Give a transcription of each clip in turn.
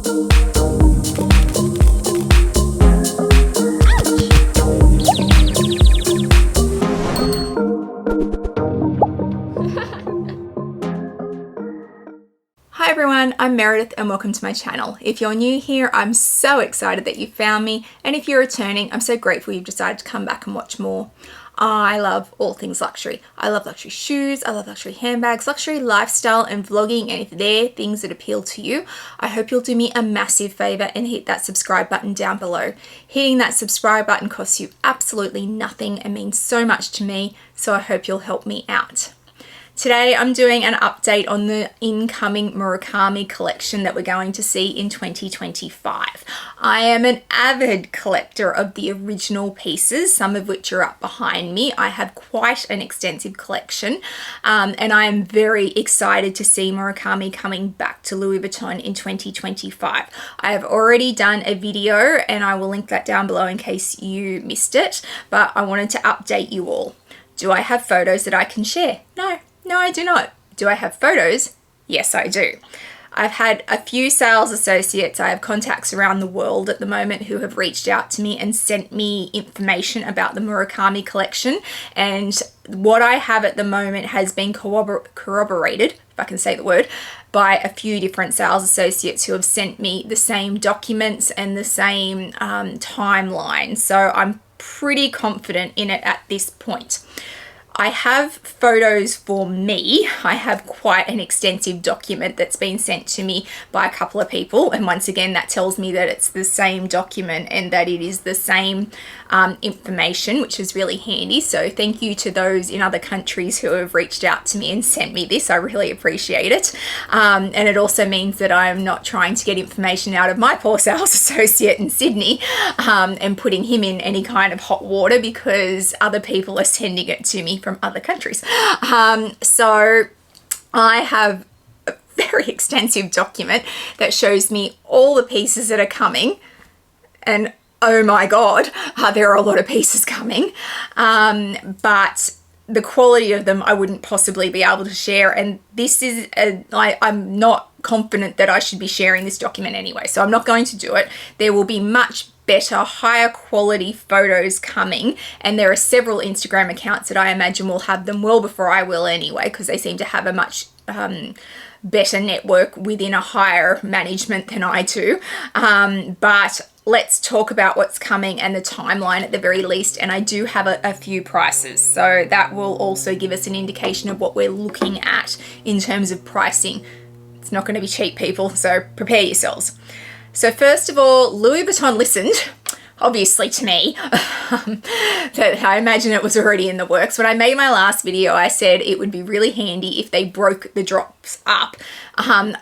Hi everyone, I'm Meredith and welcome to my channel. If you're new here, I'm so excited that you found me, and if you're returning, I'm so grateful you've decided to come back and watch more. I love all things luxury. I love luxury shoes, I love luxury handbags, luxury lifestyle and vlogging, and if they're things that appeal to you, I hope you'll do me a massive favor and hit that subscribe button down below. Hitting that subscribe button costs you absolutely nothing and means so much to me, so I hope you'll help me out. Today I'm doing an update on the incoming Murakami collection that we're going to see in 2025. I am an avid collector of the original pieces, some of which are up behind me. I have quite an extensive collection, and I am very excited to see Murakami coming back to Louis Vuitton in 2025. I have already done a video and I will link that down below in case you missed it, but I wanted to update you all. Do I have photos that I can share? No, I do not. Do I have photos? Yes, I do. I've had a few sales associates, I have contacts around the world at the moment who have reached out to me and sent me information about the Murakami collection, and what I have at the moment has been corroborated, if I can say the word, by a few different sales associates who have sent me the same documents and the same timeline, so I'm pretty confident in it at this point. I have photos for me. I have quite an extensive document that's been sent to me by a couple of people, and once again that tells me that it's the same document and that it is the same information, which is really handy. So thank you to those in other countries who have reached out to me and sent me this. I really appreciate it, and it also means that I'm not trying to get information out of my poor sales associate in Sydney and putting him in any kind of hot water, because other people are sending it to me from other countries. So I have a very extensive document that shows me all the pieces that are coming, and oh my god, there are a lot of pieces coming, but the quality of them I wouldn't possibly be able to share, and this is I'm not confident that I should be sharing this document anyway, so I'm not going to do it. There will be much better, higher quality photos coming, and there are several Instagram accounts that I imagine will have them well before I will anyway, because they seem to have a much better network within a higher management than I do. But let's talk about what's coming and the timeline at the very least, and I do have a few prices, so that will also give us an indication of what we're looking at in terms of pricing. It's not going to be cheap, people, so prepare yourselves. So first of all, Louis Vuitton listened, obviously, to me, that I imagine it was already in the works. When I made my last video, I said it would be really handy if they broke the drops up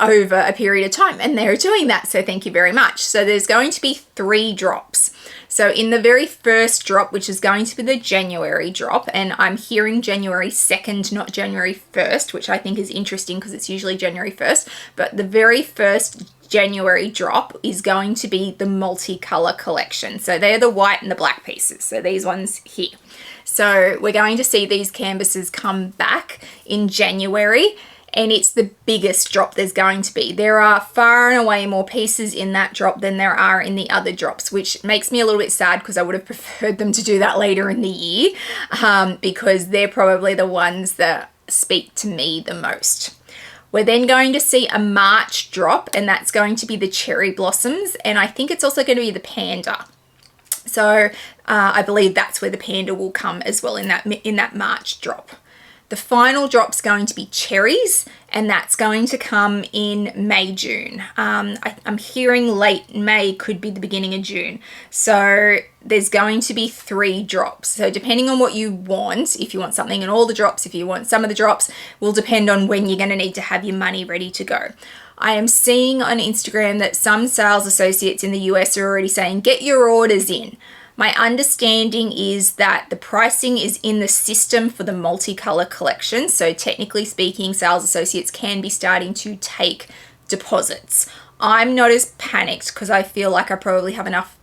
over a period of time, and they're doing that, so thank you very much. So there's going to be 3 drops. So in the very first drop, which is going to be the January drop, and I'm hearing January 2nd, not January 1st, which I think is interesting because it's usually January 1st, but the very first January drop is going to be the multicolor collection. So they're the white and the black pieces. So these ones here. So we're going to see these canvases come back in January, and it's the biggest drop there's going to be. There are far and away more pieces in that drop than there are in the other drops, which makes me a little bit sad because I would have preferred them to do that later in the year, because they're probably the ones that speak to me the most. We're then going to see a March drop, and that's going to be the cherry blossoms, and I think it's also going to be the Panda. So I believe that's where the Panda will come as well in that March drop. The final drop's going to be cherries, and that's going to come in May, June. I'm hearing late May could be the beginning of June. So there's going to be 3 drops. So depending on what you want, if you want something in all the drops, if you want some of the drops, will depend on when you're going to need to have your money ready to go. I am seeing on Instagram that some sales associates in the US are already saying, get your orders in. My understanding is that the pricing is in the system for the multicolor collection. So technically speaking, sales associates can be starting to take deposits. I'm not as panicked because I feel like I probably have enough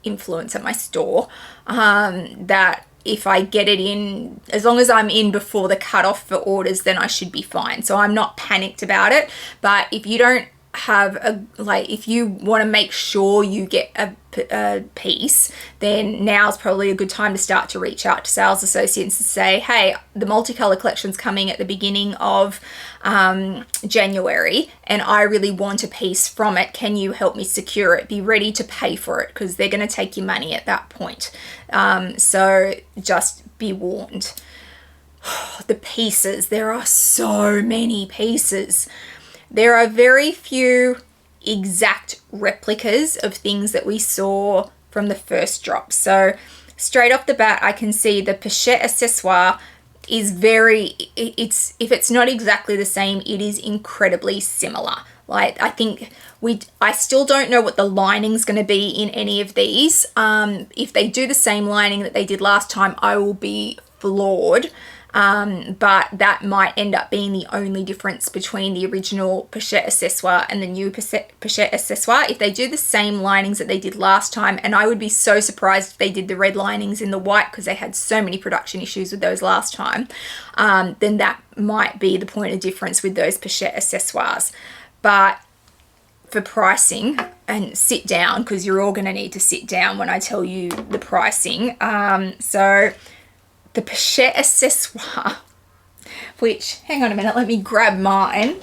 influence at my store that if I get it in, as long as I'm in before the cutoff for orders, then I should be fine. So I'm not panicked about it. But if you don't have a, like, if you want to make sure you get a piece, then now's probably a good time to start to reach out to sales associates and say, hey, the multicolor collection's coming at the beginning of January, and I really want a piece from it. Can you help me secure it? Be ready to pay for it, because they're going to take your money at that point. So just be warned. The pieces, there are so many pieces. There are very few exact replicas of things that we saw from the first drop. So straight off the bat, I can see the pochette accessoire is if it's not exactly the same, it is incredibly similar. Like, I think I still don't know what the lining's going to be in any of these. If they do the same lining that they did last time, I will be floored. But that might end up being the only difference between the original pochette accessoire and the new pochette accessoire. If they do the same linings that they did last time, and I would be so surprised if they did the red linings in the white, because they had so many production issues with those last time, then that might be the point of difference with those pochette accessoires. But for pricing, and sit down, because you're all going to need to sit down when I tell you the pricing. So the pochette accessoire, which, hang on a minute, let me grab mine.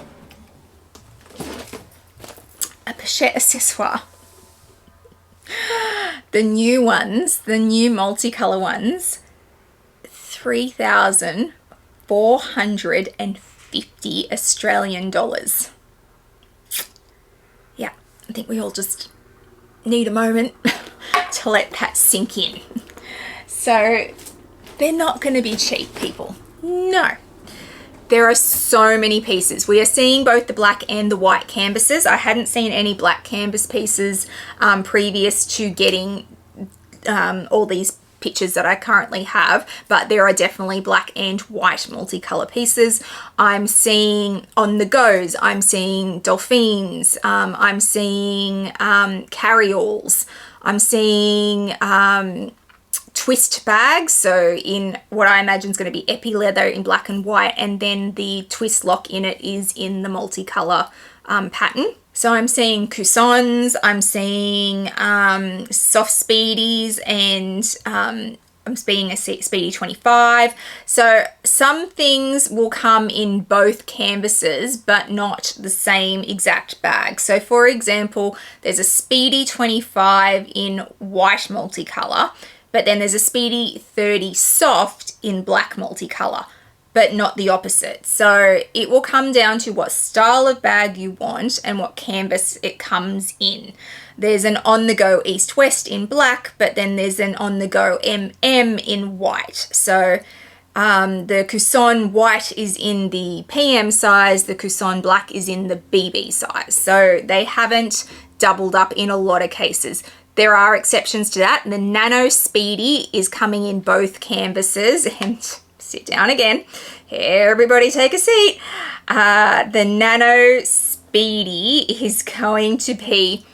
A pochette accessoire. The new ones, the new multicolor ones, 3,450 Australian dollars. Yeah, I think we all just need a moment to let that sink in. So they're not going to be cheap, people. No. There are so many pieces. We are seeing both the black and the white canvases. I hadn't seen any black canvas pieces previous to getting all these pictures that I currently have, but there are definitely black and white multicolor pieces. I'm seeing on the goes, I'm seeing dolphins, I'm seeing carry-alls, I'm seeing twist bags, so in what I imagine is going to be epi leather in black and white, and then the twist lock in it is in the multicolor pattern. So I'm seeing Coussons, I'm seeing soft Speedies, and I'm seeing a Speedy 25. So some things will come in both canvases, but not the same exact bag. So for example, there's a Speedy 25 in white multicolor, but then there's a Speedy 30 soft in black multicolor, but not the opposite. So it will come down to what style of bag you want and what canvas it comes in. There's an on-the-go east-west in black, but then there's an on-the-go MM in white. So the Cousson white is in the PM size, the Cousson black is in the BB size. So they haven't doubled up in a lot of cases. There are exceptions to that. The Nano Speedy is coming in both canvases, and sit down again. Everybody take a seat. The Nano Speedy is going to be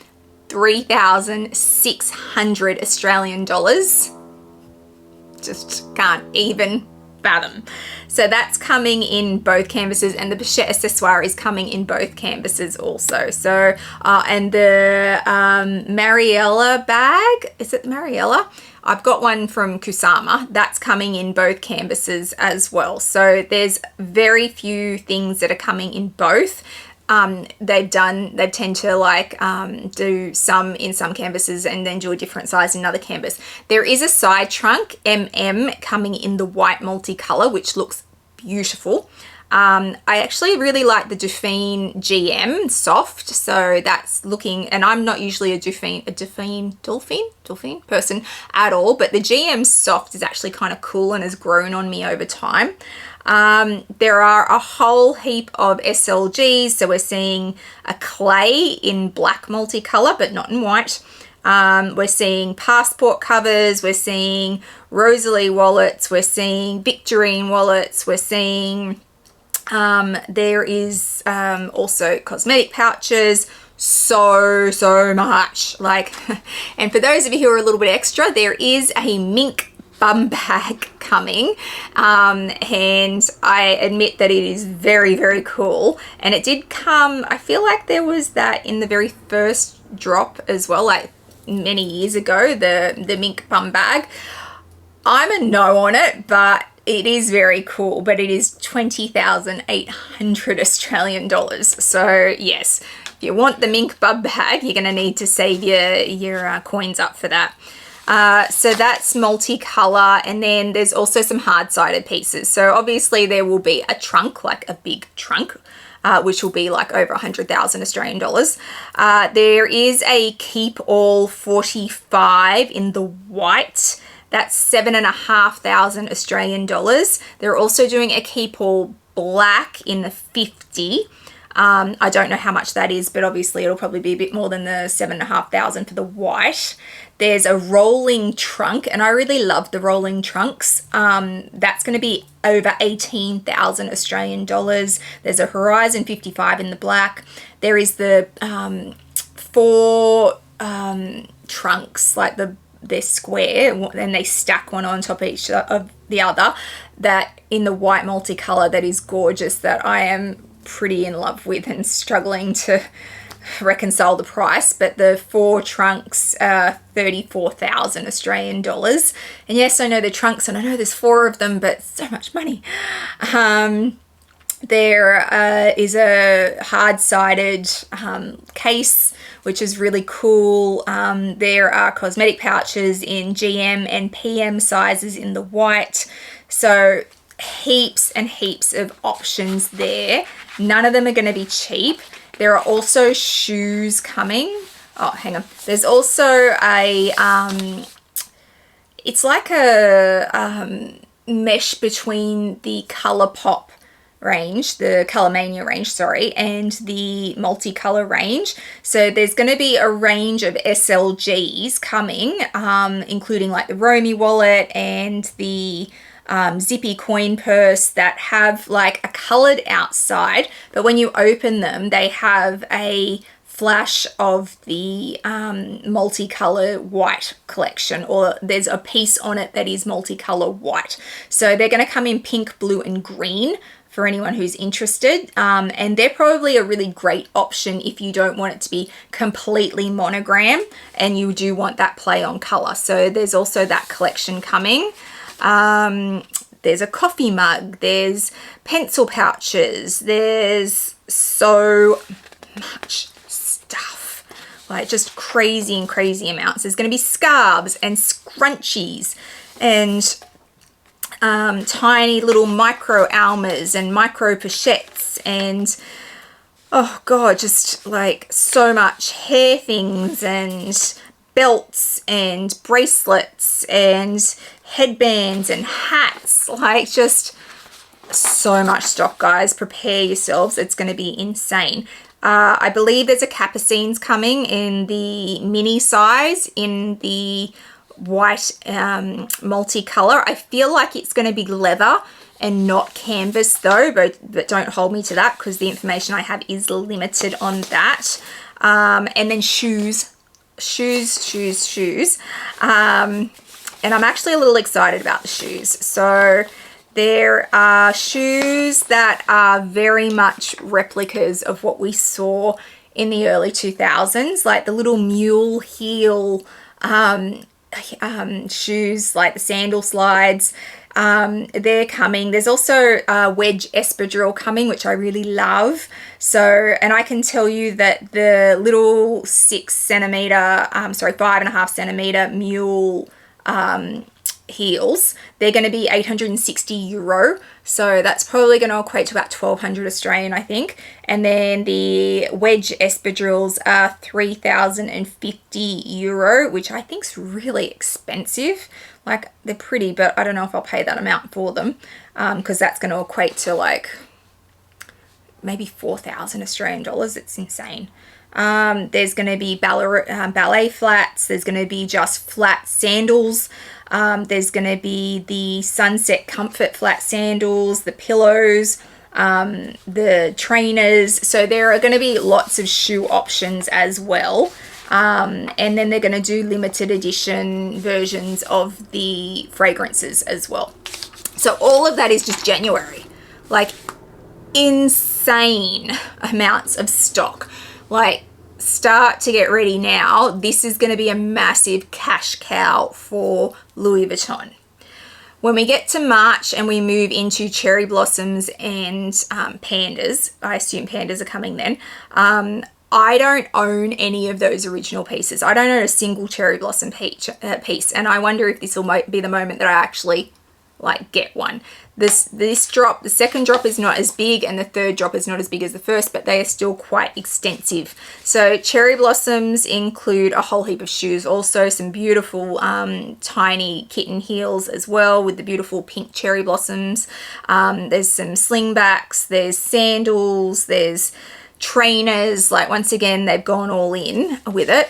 3,600 Australian dollars. Just can't even fathom. So that's coming in both canvases, and the pochette accessoire is coming in both canvases also. So and the Mariella bag, is it Mariella? I've got one from Kusama that's coming in both canvases as well. So there's very few things that are coming in both. They tend to like do some in some canvases and then do a different size in another canvas. There is a side trunk MM coming in the white multicolor, which looks beautiful. I actually really like the Dauphine GM soft, so that's looking, and I'm not usually a Dauphine person at all, but the GM soft is actually kind of cool and has grown on me over time. There are a whole heap of SLGs, so we're seeing a clay in black multicolor, but not in white. We're seeing passport covers, we're seeing Rosalie wallets, we're seeing Victorine wallets, we're seeing there is also cosmetic pouches, so much, like, and for those of you who are a little bit extra, there is a mink bum bag coming, and I admit that it is very, very cool. And it did come, I feel like there was that in the very first drop as well, like many years ago, the mink bum bag. I'm a no on it, but it is very cool, but it is 20,800 Australian dollars. So yes, if you want the mink bum bag, you're going to need to save your coins up for that. So that's multicolor, and then there's also some hard-sided pieces. So obviously there will be a trunk, like a big trunk, which will be like over 100,000 Australian dollars. There is a Keep All 45 in the white. That's 7,500 Australian dollars. They're also doing a Keep All black in the 50. I don't know how much that is, but obviously it'll probably be a bit more than the 7,500 for the white. There's a rolling trunk, and I really love the rolling trunks. That's going to be over 18,000 Australian dollars. There's a Horizon 55 in the black. There is the 4 trunks, like they're square, and they stack one on top of each of the other, that in the white multicolor, that is gorgeous, that I am pretty in love with and struggling to reconcile the price. But the 4 trunks are 34,000 Australian dollars. And yes, I know they're trunks, and I know there's 4 of them, but so much money. There is a hard-sided case, which is really cool. There are cosmetic pouches in GM and PM sizes in the white. So heaps and heaps of options there. None of them are going to be cheap. There are also shoes coming. Oh, hang on. There's also a, it's like a mesh between the Colourpop range, the Colourmania range, sorry, and the multicolor range. So there's going to be a range of SLGs coming, including like the Romy wallet and the zippy coin purse, that have like a colored outside, but when you open them, they have a flash of the multicolor white collection, or there's a piece on it that is multicolor white. So they're going to come in pink, blue, and green for anyone who's interested, and they're probably a really great option if you don't want it to be completely monogram and you do want that play on color. So there's also that collection coming. There's a coffee mug, there's pencil pouches, there's so much stuff, like just crazy and crazy amounts. There's going to be scarves and scrunchies and tiny little micro almas and micro pochettes, and oh god, just like so much hair things and belts and bracelets and headbands and hats, like just so much stock, guys. Prepare yourselves, it's going to be insane. I believe there's a Capucines coming in the mini size in the white multicolor. I feel like it's going to be leather and not canvas though, but don't hold me to that because the information I have is limited on that. And then shoes. And I'm actually a little excited about the shoes. So there are shoes that are very much replicas of what we saw in the early 2000s, like the little mule heel shoes, like the sandal slides. They're coming. There's also a wedge espadrille coming, which I really love. So, and I can tell you that the little 5.5 centimeter mule heels, they're going to be €860. So that's probably going to equate to about 1,200 Australian, I think. And then the wedge espadrilles are €3,050, which I think is really expensive. Like, they're pretty, but I don't know if I'll pay that amount for them, because that's going to equate to like maybe 4,000 Australian dollars. It's insane. There's going to be ballet flats. There's going to be just flat sandals. There's going to be the Sunset Comfort flat sandals, the pillows, the trainers. So there are going to be lots of shoe options as well. And then they're going to do limited edition versions of the fragrances as well. So all of that is just January. Like insane amounts of stock. Like start to get ready now. This is going to be a massive cash cow for Louis Vuitton. When we get to March and we move into cherry blossoms and pandas, I assume pandas are coming then, I don't own any of those original pieces. I don't own a single cherry blossom piece, and I wonder if this will be the moment that I actually like get one. This drop, the second drop is not as big, and the third drop is not as big as the first, but they are still quite extensive. So cherry blossoms include a whole heap of shoes, also some beautiful tiny kitten heels as well with the beautiful pink cherry blossoms. There's some slingbacks, there's sandals, there's trainers. Like once again, they've gone all in with it.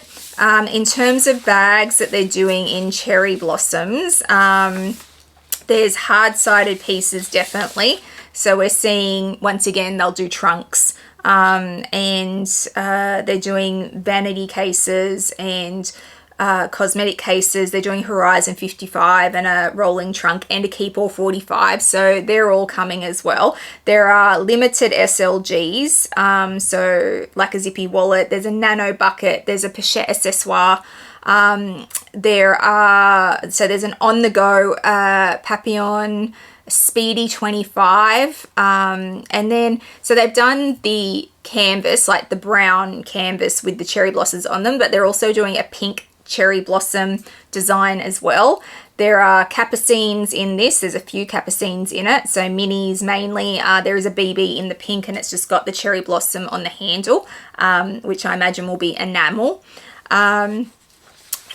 In terms of bags that they're doing in cherry blossoms, there's hard-sided pieces definitely. So we're seeing, once again, they'll do trunks, and they're doing vanity cases and cosmetic cases. They're doing Horizon 55 and a rolling trunk and a Keep All 45. So they're all coming as well. There are limited SLGs, so like a zippy wallet. There's a nano bucket. There's a pochette accessoire. There's an on-the-go Papillon Speedy 25, and then so they've done the canvas, like the brown canvas with the cherry blossoms on them, but they're also doing a pink cherry blossom design as well. There are capucines in this. There's a few capucines in it, so minis mainly. There is a BB in the pink, and it's just got the cherry blossom on the handle, which I imagine will be enamel.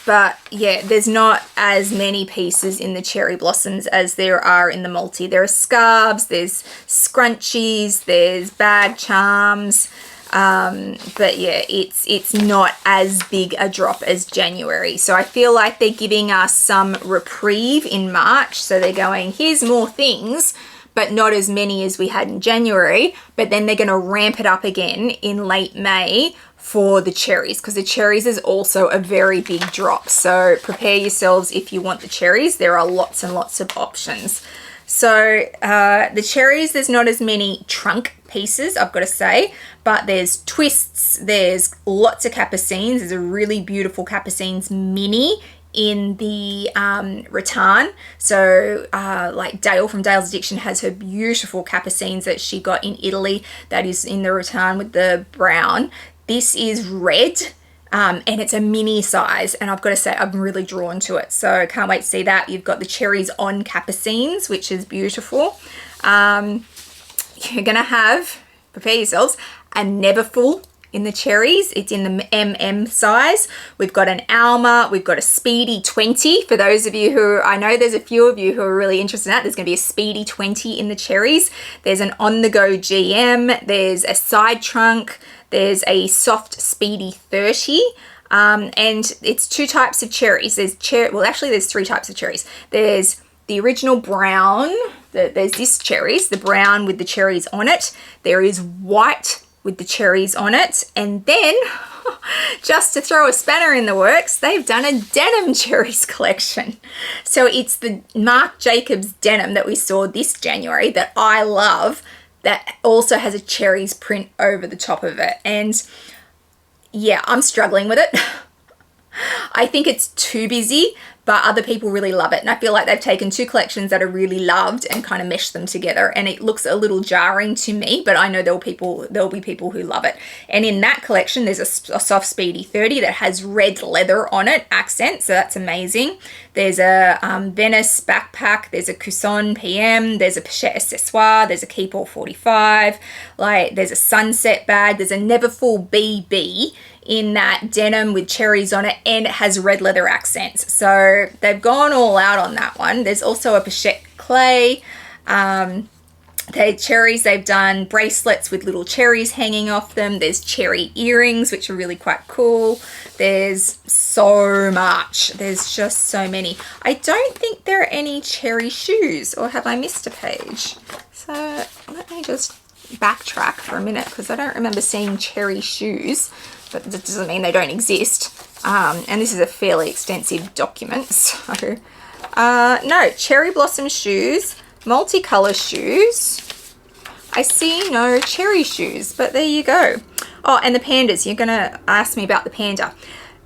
But yeah, there's not as many pieces in the cherry blossoms as there are in the multi. There are scarves, there's scrunchies, there's bag charms. But yeah, it's not as big a drop as January. So I feel like they're giving us some reprieve in March. So they're going, here's more things, but not as many as we had in January. But then they're going to ramp it up again in late May for the cherries, because the cherries is also a very big drop. So prepare yourselves if you want the cherries. There are lots and lots of options. So the cherries, there's not as many trunk pieces, I've got to say, but there's twists, there's lots of capucines. There's a really beautiful capucines mini in the rattan. So like Dale from Dale's Addiction has her beautiful capucines that she got in Italy, that is in the rattan with the brown. This is red, and it's a mini size, and I've got to say I'm really drawn to it, so can't wait to see that. You've got the cherries on capucines, which is beautiful. You're gonna have, prepare yourselves, a Neverfull in the cherries. It's in the MM size. We've got an Alma, we've got a Speedy 20. For those of you who, I know there's a few of you who are really interested in that, there's going to be a Speedy 20 in the cherries. There's an on-the-go GM, there's a side trunk, there's a soft Speedy 30, and it's two types of cherries. There's there's three types of cherries. There's the original brown, there's this cherries, the brown with the cherries on it. There is white with the cherries on it, and then just to throw a spanner in the works, they've done a denim cherries collection. So it's the Marc Jacobs denim that we saw this January that I love, that also has a cherries print over the top of it. And yeah, I'm struggling with it. I think it's too busy, but other people really love it. And I feel like they've taken two collections that are really loved and kind of meshed them together. And it looks a little jarring to me, but I know there'll be people who love it. And in that collection, there's a soft Speedy 30 that has red leather on it, accent. So that's amazing. There's a Venice backpack. There's a Cusson PM. There's a Pochette accessoire. There's a Keep All 45. Like there's a sunset bag. There's a Neverfull BB in that denim with cherries on it, and it has red leather accents. So they've gone all out on that one. There's also a Pochette clay. They've done bracelets with little cherries hanging off them. There's cherry earrings, which are really quite cool. There's so much. There's just so many. I don't think there are any cherry shoes, or have I missed a page? So let me just backtrack for a minute, because I don't remember seeing cherry shoes, but that doesn't mean they don't exist. And this is a fairly extensive document. So no, cherry blossom shoes. multicolor shoes. I see no cherry shoes, but there you go. Oh, and the pandas. You're going to ask me about the panda.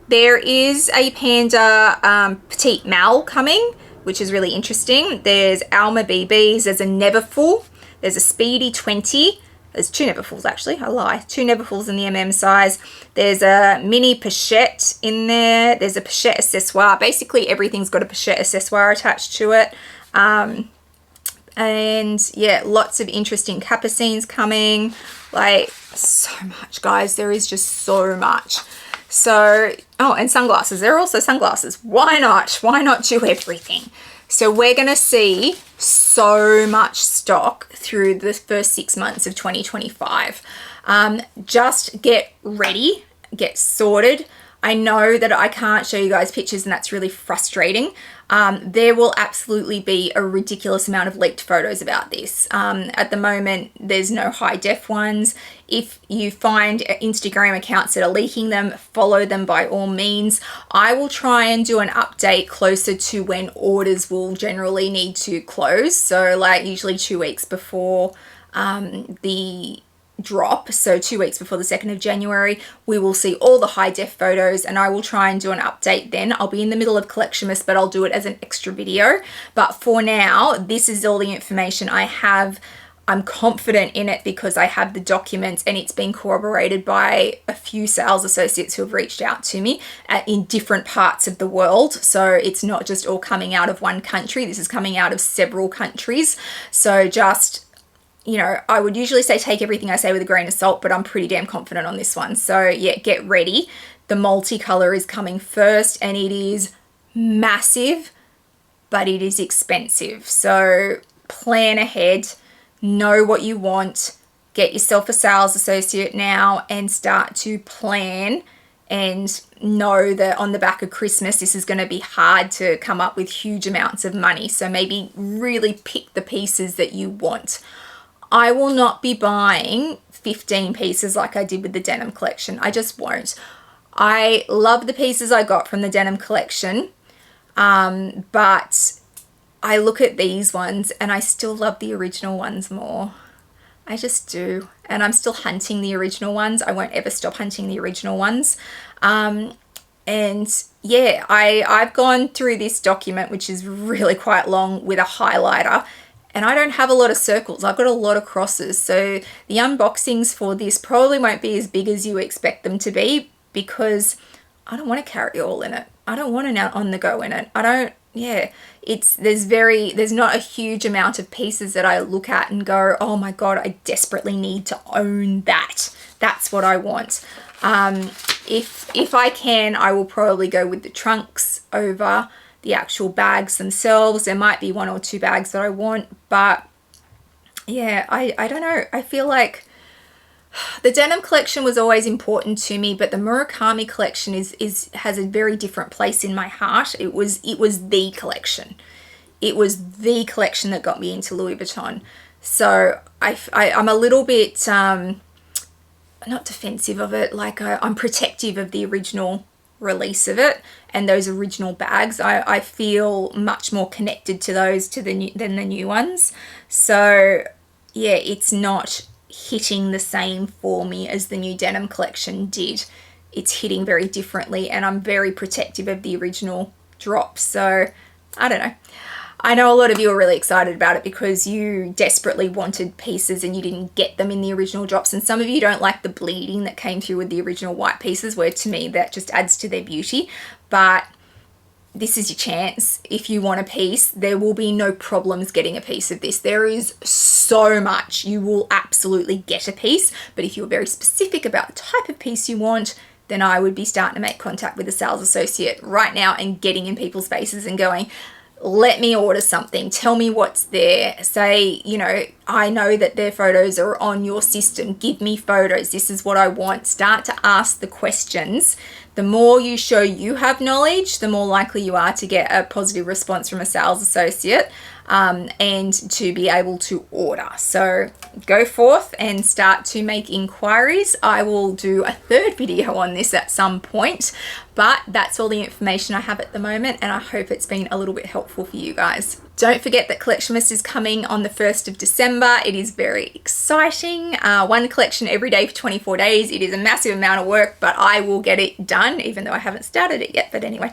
There is a Panda Petite Mal coming, which is really interesting. There's Alma BBs. There's a Neverfull. There's a Speedy 20. There's 2 Neverfulls, actually. I lie. 2 Neverfulls in the MM size. There's a mini pochette in there. There's a pochette accessoire. Basically, everything's got a pochette accessoire attached to it. And yeah, lots of interesting capucines coming. Like, so much, guys. There is just so much. So, oh, and sunglasses. There are also sunglasses. Why not? Why not do everything? So we're going to see so much stock through the first 6 months of 2025. Just get ready, get sorted. I know that I can't show you guys pictures, and that's really frustrating. There will absolutely be a ridiculous amount of leaked photos about this. At the moment, there's no high def ones. If you find Instagram accounts that are leaking them, follow them by all means. I will try and do an update closer to when orders will generally need to close. So like usually 2 weeks before the drop, so 2 weeks before the 2nd of January, we will see all the high def photos, and I will try and do an update then. I'll be in the middle of Collectionmas, but I'll do it as an extra video. But for now, this is all the information I have. I'm confident in it because I have the documents, and it's been corroborated by a few sales associates who have reached out to me in different parts of the world. So it's not just all coming out of one country. This is coming out of several countries. So just, you know, I would usually say take everything I say with a grain of salt, but I'm pretty damn confident on this one. So yeah, get ready. The multicolor is coming first, and it is massive, but it is expensive. So plan ahead, know what you want, get yourself a sales associate now, and start to plan, and know that on the back of Christmas, this is going to be hard to come up with huge amounts of money. So maybe really pick the pieces that you want. I will not be buying 15 pieces like I did with the denim collection. I just won't. I love the pieces I got from the denim collection, but I look at these ones and I still love the original ones more. I just do. And I'm still hunting the original ones. I won't ever stop hunting the original ones. And yeah, I've gone through this document, which is really quite long, with a highlighter. And I don't have a lot of circles. I've got a lot of crosses. So the unboxings for this probably won't be as big as you expect them to be, because I don't want to carry all in it. I don't want an on the go in it. There's not a huge amount of pieces that I look at and go, oh my God, I desperately need to own that. That's what I want. If I can, I will probably go with the trunks over the actual bags themselves. There might be 1 or 2 bags that I want, but yeah, I don't know. I feel like the denim collection was always important to me, but the Murakami collection has a very different place in my heart. It was the collection. It was the collection that got me into Louis Vuitton. So I'm a little bit not defensive of it. Like I'm protective of the original release of it and those original bags. I feel much more connected to those than the new ones. So yeah, it's not hitting the same for me as the new denim collection did. It's hitting very differently, and I'm very protective of the original drop. So I don't know. I know a lot of you are really excited about it because you desperately wanted pieces and you didn't get them in the original drops. And some of you don't like the bleeding that came through with the original white pieces, where to me that just adds to their beauty. But this is your chance. If you want a piece, there will be no problems getting a piece of this. There is so much. You will absolutely get a piece. But if you're very specific about the type of piece you want, then I would be starting to make contact with a sales associate right now and getting in people's faces and going, let me order something. Tell me what's there. Say, you know, I know that their photos are on your system. Give me photos. This is what I want. Start to ask the questions. The more you show you have knowledge, the more likely you are to get a positive response from a sales associate. and to be able to order. So go forth and start to make inquiries. I will do a third video on this at some point, but that's all the information I have at the moment, and I hope it's been a little bit helpful for you guys. Don't forget that Collectionmas is coming on the 1st of December. It is very exciting. One collection every day for 24 days. It is a massive amount of work, but I will get it done, even though I haven't started it yet. But anyway,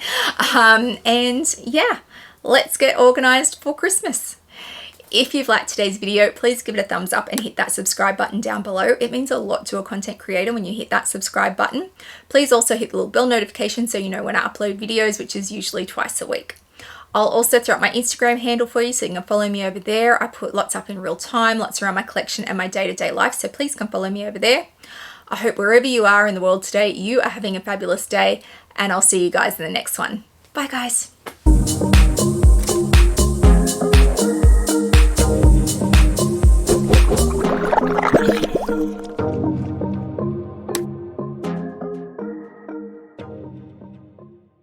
and yeah, let's get organized for Christmas. If you've liked today's video, please give it a thumbs up and hit that subscribe button down below. It means a lot to a content creator when you hit that subscribe button. Please also hit the little bell notification so you know when I upload videos, which is usually twice a week. I'll also throw up my Instagram handle for you so you can follow me over there. I put lots up in real time, lots around my collection and my day-to-day life, so please come follow me over there. I hope wherever you are in the world today, you are having a fabulous day, and I'll see you guys in the next one. Bye guys.